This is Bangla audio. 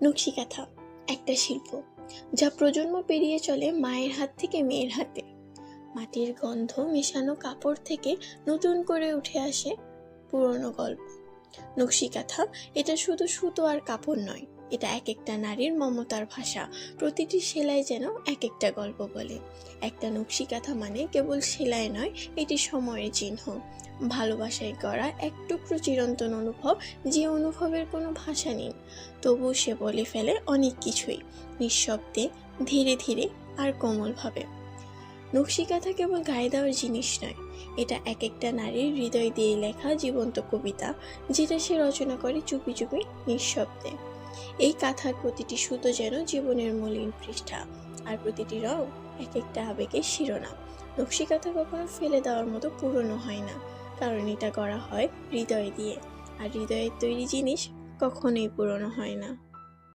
নকশি কাঁথা একটা শিল্প যা প্রজন্ম পেরিয়ে চলে মায়ের হাত থেকে মেয়ের হাতে। মাটির গন্ধ মেশানো কাপড় থেকে নতুন করে উঠে আসে পুরনো গল্প। নকশি কাঁথা এটা শুধু সুতো আর কাপড় নয়, এটা এক একটা নারীর মমতার ভাষা। প্রতিটি সেলাই যেন এক একটা গল্প বলে। একটা নকশি কাঁথা মানে কেবল সেলাই নয়, এটি সময়ের চিহ্ন, ভালোবাসায় গড়া এক টুকরো চিরন্তন অনুভব, যে অনুভবের কোনো ভাষা নেই, তবু সে বলে ফেলে অনেক কিছুই, নিঃশব্দে, ধীরে ধীরে আর কোমলভাবে। নকশি কাঁথা কেবল গায়ে দেওয়ার জিনিস নয়, এটা এক একটা নারীর হৃদয় দিয়ে লেখা জীবন্ত কবিতা, যেটা সে রচনা করে চুপি চুপি, নিঃশব্দে। এই কাঁথার প্রতিটি সুতো যেন জীবনের মলিন পৃষ্ঠা, আর প্রতিটি রং এক একটা আবেগের শিরোনাম। নকশি কাঁথা কখনো ফেলে দেওয়ার মতো পুরনো হয় না, কারণ এটা করা হয় হৃদয় দিয়ে, আর হৃদয়ের তৈরি জিনিস কখনোই পুরনো হয় না।